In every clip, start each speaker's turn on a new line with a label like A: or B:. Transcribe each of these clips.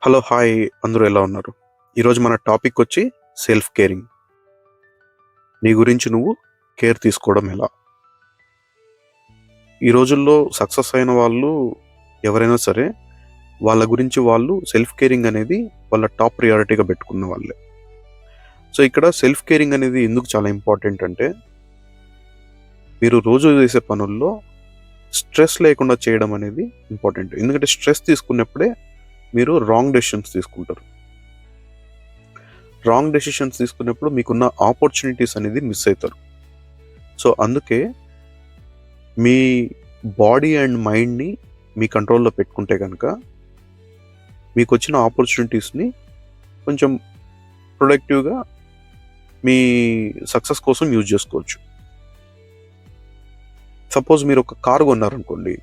A: Hello! Hi! అందరూ ఎలా ఉన్నారు? ఈరోజు మన టాపిక్ వచ్చి సెల్ఫ్ కేరింగ్. నీ గురించి నువ్వు కేర్ తీసుకోవడం ఎలా? ఈ రోజుల్లో సక్సెస్ అయిన వాళ్ళు ఎవరైనా సరే, వాళ్ళ గురించి వాళ్ళు సెల్ఫ్ కేరింగ్ అనేది వాళ్ళ టాప్ ప్రియారిటీగా పెట్టుకున్న వాళ్ళే. సో, ఇక్కడ సెల్ఫ్ కేరింగ్ అనేది ఎందుకు చాలా ఇంపార్టెంట్ అంటే, మీరు రోజు చేసే పనుల్లో స్ట్రెస్ లేకుండా చేయడం అనేది ఇంపార్టెంట్. ఎందుకంటే స్ట్రెస్ తీసుకున్నప్పుడే మీరు రాంగ్ డెసిషన్స్ తీసుకుంటారు. రాంగ్ డెసిషన్స్ తీసుకున్నప్పుడు మీకున్న ఆపర్చునిటీస్ అనేది మిస్ అవుతారు. సో అందుకే మీ బాడీ అండ్ మైండ్ని మీ కంట్రోల్లో పెట్టుకుంటే కనుక మీకు వచ్చిన ఆపర్చునిటీస్ని కొంచెం ప్రొడక్టివ్గా మీ సక్సెస్ కోసం యూజ్ చేసుకోవచ్చు. సపోజ్ మీరు ఒక కార్ కొన్నారనుకోండి,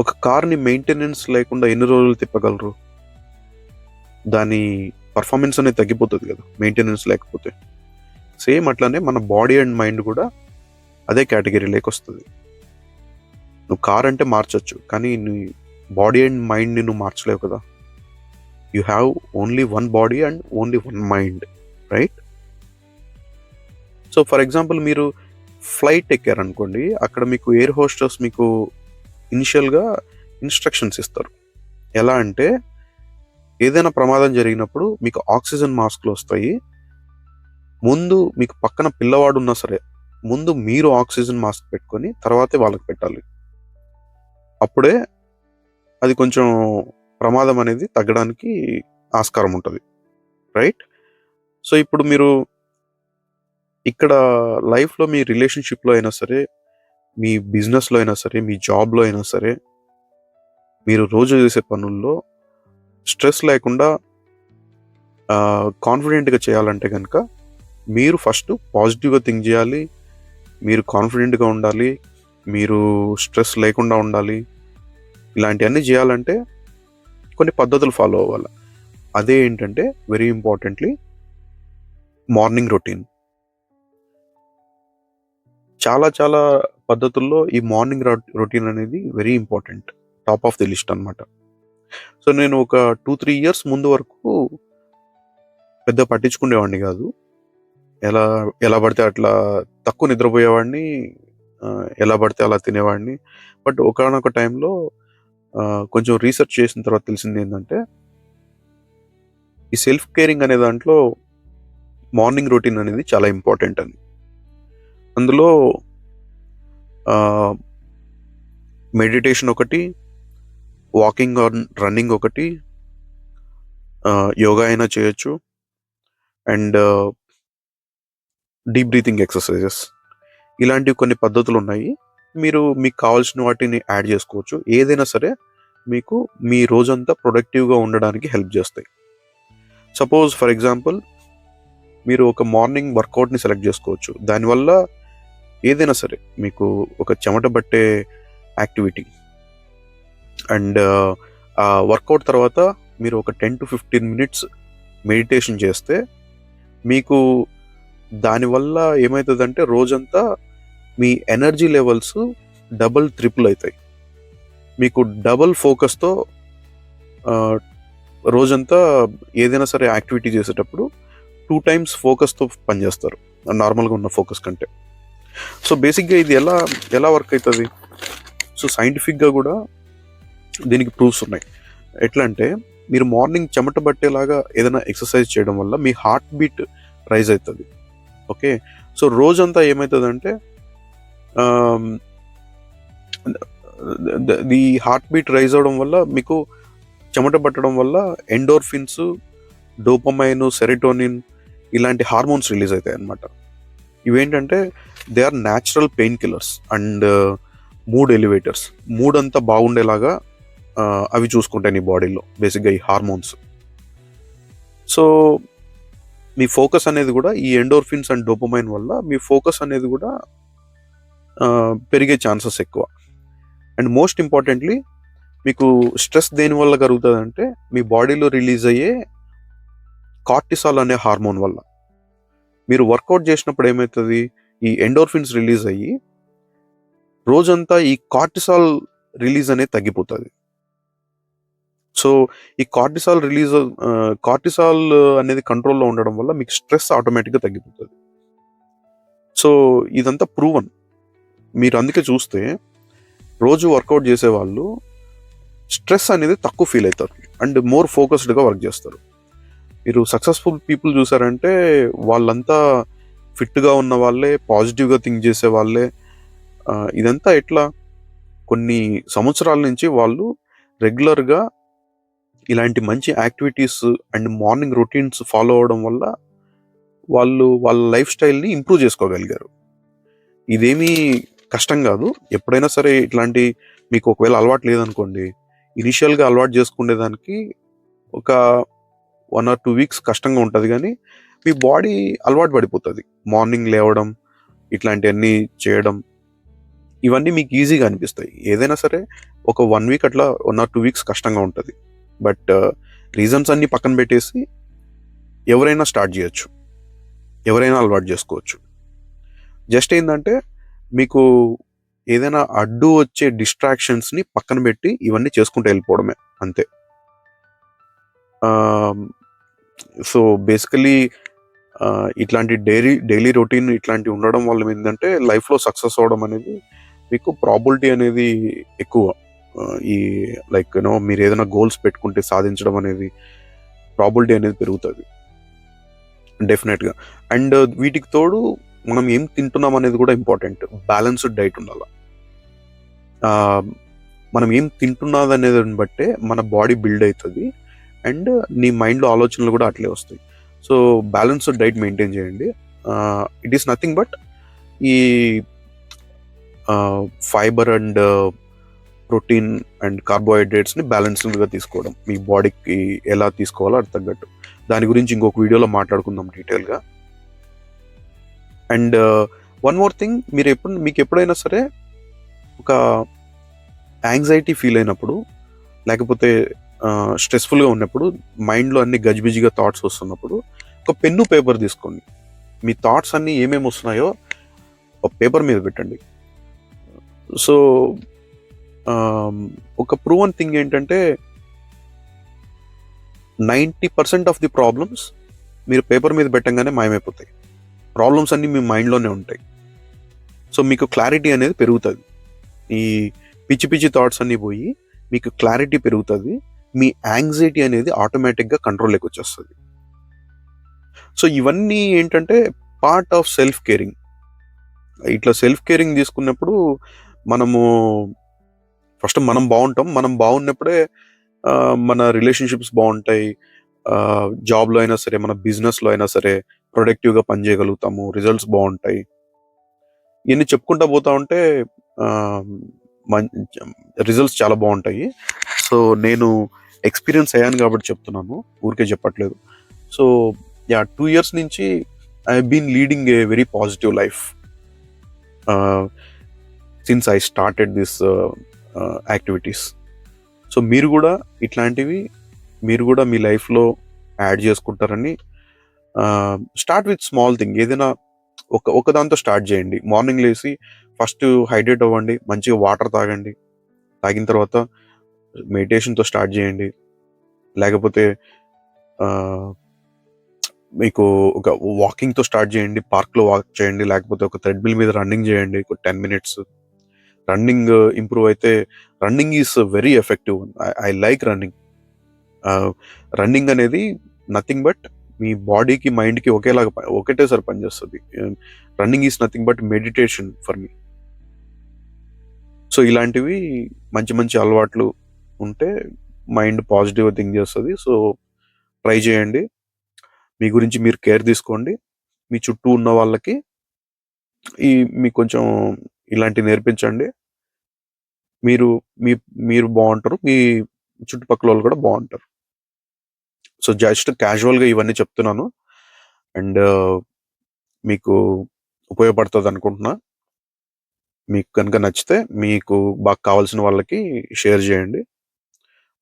A: ఒక కార్ని మెయింటెనెన్స్ లేకుండా ఎన్ని రోజులు తిప్పగలరు? దాని పర్ఫార్మెన్స్ అనేది తగ్గిపోతుంది కదా మెయింటెనెన్స్ లేకపోతే. సేమ్ అట్లానే మన బాడీ అండ్ మైండ్ కూడా అదే కేటగిరీలోకి వస్తుంది. నువ్వు కార్ అంటే మార్చొచ్చు, కానీ నీ బాడీ అండ్ మైండ్ని నువ్వు మార్చలేవు కదా. You have only one body and only one mind, right? So for example మీరు ఫ్లైట్ ఎక్కారనుకోండి, అక్కడ మీకు ఎయిర్ హోస్టర్స్ మీకు ఇనిషియల్గా ఇన్స్ట్రక్షన్స్ ఇస్తారు. ఎలా అంటే, ఏదైనా ప్రమాదం జరిగినప్పుడు మీకు ఆక్సిజన్ మాస్క్లు వస్తాయి. ముందు మీకు పక్కన పిల్లవాడు ఉన్నా సరే, ముందు మీరు ఆక్సిజన్ మాస్క్ పెట్టుకొని తర్వాతే వాళ్ళకి పెట్టాలి. అప్పుడే అది కొంచెం ప్రమాదం అనేది తగ్గడానికి ఆస్కారం ఉంటుంది, రైట్? సో ఇప్పుడు మీరు ఇక్కడ లైఫ్లో మీ రిలేషన్షిప్లో అయినా సరే, మీ బిజినెస్లో అయినా సరే, మీ జాబ్లో అయినా సరే, మీరు రోజు చేసే పనుల్లో స్ట్రెస్ లేకుండా కాన్ఫిడెంట్గా చేయాలంటే కనుక మీరు ఫస్ట్ పాజిటివ్గా థింక్ చేయాలి. మీరు కాన్ఫిడెంట్గా ఉండాలి. మీరు స్ట్రెస్ లేకుండా ఉండాలి. ఇలాంటివన్నీ చేయాలంటే కొన్ని పద్ధతులు ఫాలో అవ్వాలి. అదే ఏంటంటే వెరీ ఇంపార్టెంట్లీ మార్నింగ్ రొటీన్. చాలా చాలా పద్ధతుల్లో ఈ మార్నింగ్ రొటీన్ అనేది very important, top of the list అనమాట. సో నేను ఒక 2-3 ఇయర్స్ ముందు వరకు పెద్ద పట్టించుకునేవాడిని కాదు. ఎలా ఎలా పడితే అట్లా తక్కువ నిద్రపోయేవాడిని, ఎలా పడితే అలా తినేవాడిని. బట్ ఒకానొక టైంలో కొంచెం రీసెర్చ్ చేసిన తర్వాత తెలిసింది ఏంటంటే, ఈ సెల్ఫ్ కేరింగ్ అనే దాంట్లో మార్నింగ్ రొటీన్ అనేది చాలా ఇంపార్టెంట్ అని. అందులో మెడిటేషన్ ఒకటి, వాకింగ్ ఆర్ రన్నింగ్ ఒకటి, యోగా అయినా చేయొచ్చు, అండ్ డీప్ బ్రీతింగ్ ఎక్సర్సైజెస్, ఇలాంటివి కొన్ని పద్ధతులు ఉన్నాయి. మీరు మీకు కావాల్సిన వాటిని యాడ్ చేసుకోవచ్చు. ఏదైనా సరే మీకు మీ రోజంతా ప్రొడక్టివ్గా ఉండడానికి హెల్ప్ చేస్తాయి. సపోజ్ ఫర్ ఎగ్జాంపుల్ మీరు ఒక మార్నింగ్ వర్కౌట్ని సెలెక్ట్ చేసుకోవచ్చు. దానివల్ల ఏదైనా సరే మీకు ఒక చెమట పట్టే యాక్టివిటీ, అండ్ ఆ వర్కౌట్ తర్వాత మీరు ఒక 10-15 మినిట్స్ మెడిటేషన్ చేస్తే మీకు దానివల్ల ఏమవుతుందంటే రోజంతా మీ ఎనర్జీ లెవెల్స్ డబుల్ ట్రిపుల్ అవుతాయి. మీకు డబుల్ ఫోకస్తో రోజంతా ఏదైనా సరే యాక్టివిటీ చేసేటప్పుడు 2 టైమ్స్ ఫోకస్తో పనిచేస్తారు నార్మల్గా ఉన్న ఫోకస్ కంటే. సో బేసిక్గా ఇది ఎలా ఎలా వర్క్ అవుతుంది? సో సైంటిఫిక్గా కూడా దీనికి ప్రూఫ్స్ ఉన్నాయి. ఎట్లా అంటే, మీరు మార్నింగ్ చెమట పట్టేలాగా ఏదైనా ఎక్సర్సైజ్ చేయడం వల్ల మీ హార్ట్ బీట్ రైజ్ అవుతుంది. ఓకే, సో రోజంతా ఏమవుతుందంటే ది హార్ట్ బీట్ రైజ్ అవడం వల్ల మీకు చెమట పట్టడం వల్ల ఎండోర్ఫిన్స్, డోపమైన్, సెరోటోనిన్ ఇలాంటి హార్మోన్స్ రిలీజ్ అవుతాయి అన్నమాట. ఇవేంటంటే they are natural painkillers and mood elevators. Mood అంతా బాగుండేలాగా అవి చూసుకుంటాయి నీ బాడీలో బేసిక్గా ఈ హార్మోన్స్. సో మీ ఫోకస్ అనేది కూడా ఈ ఎండోర్ఫిన్స్ అండ్ డోపమైన్ వల్ల మీ ఫోకస్ అనేది కూడా పెరిగే ఛాన్సెస్ ఎక్కువ. అండ్ మోస్ట్ ఇంపార్టెంట్లీ మీకు స్ట్రెస్ దేనివల్ల కలుగుతుంది అంటే, మీ బాడీలో రిలీజ్ అయ్యే కార్టిసాల్ అనే హార్మోన్ వల్ల. మీరు వర్కౌట్ చేసినప్పుడు ఏమవుతుంది, ఈ ఎండోర్ఫిన్స్ రిలీజ్ అయ్యి రోజంతా ఈ కార్టిసాల్ రిలీజ్ అనేది తగ్గిపోతుంది. సో ఈ కార్టిసాల్ అనేది కంట్రోల్‌లో ఉండడం వల్ల మీకు స్ట్రెస్ ఆటోమేటిక్‌గా తగ్గిపోతది. సో ఇదంతా ప్రూవన్. మీరు అందుకే చూస్తే రోజు వర్కౌట్ చేసేవాళ్ళు స్ట్రెస్ అనేది తక్కువ ఫీల్ అవుతారు అండ్ మోర్ ఫోకస్డ్‌గా వర్క్ చేస్తారు. మీరు సక్సెస్‌ఫుల్ పీపుల్ చూసారంటే వాళ్ళంతా ఫిట్‌గా ఉన్న వాళ్ళే, పాజిటివ్‌గా థింక్ చేసే వాళ్ళే. ఇదంతా ఎట్లా? కొన్ని సంవత్సరాల నుంచి వాళ్ళు రెగ్యులర్‌గా ఇలాంటి మంచి activities and morning routines follow అవ్వడం వల్ల వాళ్ళు వాళ్ళ లైఫ్ స్టైల్‌ని ఇంప్రూవ్ చేసుకోగలిగారు. ఇదేమీ కష్టం గాదు. ఎప్పుడైనా సరే ఇట్లాంటి మీకు ఒకవేళ అలవాటు లేదనుకోండి, ఇనీషియల్‌గా అలవాటు చేసుకునేదానికి ఒక 1 ఆర్ 2 వీక్స్ కష్టంగా ఉంటది గానీ, మీ బాడీ అలవాటు పడిపోతది. మార్నింగ్ లేవడం, ఇట్లాంటియన్నీ చేయడం, ఇవన్నీ మీకు ఈజీగా అనిపిస్తాయి. ఏదైనా సరే ఒక 1 వీక్ అట్లా 1 ఆర్ 2 వీక్స్ కష్టంగా ఉంటది. బట్ రీజన్స్ అన్నీ పక్కన పెట్టేసి ఎవరైనా స్టార్ట్ జేయొచ్చు. ఎవరైనా అలవాటు జేసుకోవచ్చు. జస్ట్ ఏందంటే, మీకు ఏదైనా అడ్డు వచ్చే డిస్ట్రాక్షన్స్‌ని పక్కన బెట్టి ఇవన్నీ చేసుకుంటూ ఎళ్ళిపోవడమే అంతే. ఆహ్, సో, బేసికలీ ఇట్లాంటి డైలీ రొటీన్ ఇట్లాంటివి ఉండడం వల్ల ఏందంటే, లైఫ్‌లో సక్సెస్ అవ్వడం అనేది మీకు ప్రాబబిలిటీ అనేది ఎక్కువ. ఈ లైక్ మీరేదైనా గోల్స్ పెట్టుకుంటే సాధించడం అనేది ప్రాబబిలిటీ అనేది పెరుగుతది. డెఫినెట్‌గా. అండ్ వీటికి తోడు మనం ఏం తింటున్నాం అనేది కూడా ఇంపార్టెంట్. బ్యాలెన్స్‌డ్ డైట్ ఉండాల. ఆహ్, మనం ఏం తింటున్నదనే దాన్ని బట్టే మన బాడీ బిల్డ్ అయితది. అండ్ నీ మైండ్‌లో ఆలోచనలు కూడా అట్లే వస్తాయి. సో, బ్యాలెన్స్‌డ్ డైట్ మెయింటైన్ చేయండి. ఇట్ ఈస్ నథింగ్ బట్ ఈ ఫైబర్ అండ్ ప్రోటీన్ అండ్ కార్బోహైడ్రేట్స్‌ని బ్యాలెన్స్‌డ్‌గా తీసుకోవడం. మీ బాడీకి ఎలా తీసుకోవాలో అది తగ్గట్టు. దాని గురించి ఇంకొక వీడియోలో మాట్లాడుకుందాం డీటెయిల్‌గా. అండ్ వన్ మోర్ థింగ్, మీకెప్పుడైనా సరే ఒక యాంగ్జైటీ ఫీల్ అయినప్పుడు, లేకపోతే స్ట్రెస్‌ఫుల్‌గా ఉన్నప్పుడు, మైండ్‌లో అన్ని గజిబిజిగా థాట్స్ వస్తున్నప్పుడు, ఒక పెన్ను, పేపర్ తీసుకోండి. మీ థాట్స్ అన్నీ ఏమేమి వస్తున్నాయో ఒక పేపర్ మీద పెట్టండి. సో, ఒక ప్రూవన్ థింగ్ ఏంటంటే 90% ఆఫ్ ది ప్రాబ్లమ్స్ మీరు పేపర్ మీద పెట్టంగానే మాయమైపోతాయి. ప్రాబ్లమ్స్ అన్నీ మీ మైండ్‌లోనే ఉంటాయి. సో, మీకు క్లారిటీ అనేది పెరుగుతది. ఈ పిచ్చి పిచ్చి థాట్స్ అన్నీ పోయి మీకు క్లారిటీ పెరుగుతది. మీ యాంగ్జైటీ అనేది ఆటోమేటిక్‌గా కంట్రోల్‌లోకి వచ్చేస్తది. సో, ఇవన్నీ ఏంటంటే పార్ట్ ఆఫ్ సెల్ఫ్ కేరింగ్. ఇట్లా సెల్ఫ్ కేరింగ్ తీసుకున్నప్పుడు మనము ఫస్ట్ మనం బావుంటాం. మనం బాగున్నప్పుడే మన రిలేషన్‌షిప్స్ బావుంటాయి. జాబ్‌లో అయినా సరే, మన బిజినెస్‌లో అయినా సరే ప్రొడక్టివ్‌గా పని చేయగలుగుతాము. రిజల్ట్స్ బావుంటాయి. ఇయన్నీ చెప్పుకుంటా పోతా ఉంటే ఆహ్, మన్ రిజల్ట్స్ చాలా బావుంటాయి. సో, నేను ఎక్స్‌పీరియన్స్ అయ్యాను కాబట్టి చెప్తున్నాను. ఊరికే చెప్పట్లేదు. So, yeah! 2 ఇయర్స్ నుంచి I have been leading a very positive life. Ah, since I started this activities. So, ఇట్లాంటివి మీరు గూడా మీ లైఫ్‌లో యాడ్ చేసుకుంటారని స్టార్ట్ విత్ స్మాల్ థింగ్. ఏదైనా ఒక దాంతో స్టార్ట్ చేయండి. మార్నింగ్ లేసి ఫస్ట్ హైడ్రేట్ అవ్వండి. మంచిగా వాటర్ తాగండి. తాగిన తర్వాత మెడిటేషన్‌తో స్టార్ట్ చేయండి. లేకపోతే ఆహ్, మీకు ఒక వాకింగ్‌తో స్టార్ట్ చేయండి. పార్క్‌లో వాక్ చేయండి. లేకపోతే ఒక థ్రెడ్‌మిల్ మీద రన్నింగ్ చేయండి. ఒక 10 మినిట్స్. రన్నింగ్ ఇంప్రూవ్ అయితే running is very effective. I like running. Running అనేది నథింగ్ బట్ మీ బాడీకి, మైండ్‌కి ఒకటేసారి పనిచేస్తది. Running is nothing but meditation for me. So, ఇలాంటివి మంచి మంచి అలవాట్లు ఉంటే మైండ్ పాజిటివ్‌గా థింక్ చేస్తది. సో, ట్రై చేయండి. మీ గురించి మీరు కేర్ తీసుకోండి. మీ చుట్టూ ఉన్న వాళ్ళకి ఈ మీకు కొంచెం ఇలాంటివి నేర్పించండి. మీరు మీ మీరు బావుంటారు. మీ చుట్టుపక్కలోళ్ళు కూడా బావుంటారు. సో, జస్ట్ క్యాజువల్‌గా ఇవన్నీ చెప్తున్నాను. అండ్ మీకు ఉపయోగపడతదనుకుంటున్నా. మీకు గనుక నచ్చితే మీకు బాగా కావాల్సిన వాళ్ళకి షేర్ చేయండి.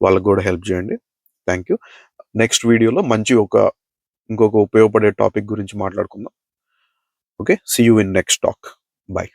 A: వాళ్ళకి గూడా హెల్ప్ చేయండి. Thank you. నెక్స్ట్ వీడియోలో ఇంకొక ఉపయోగపడే టాపిక్ గురించి మాట్లాడుకుందాం. Okay. See you in next talk. By.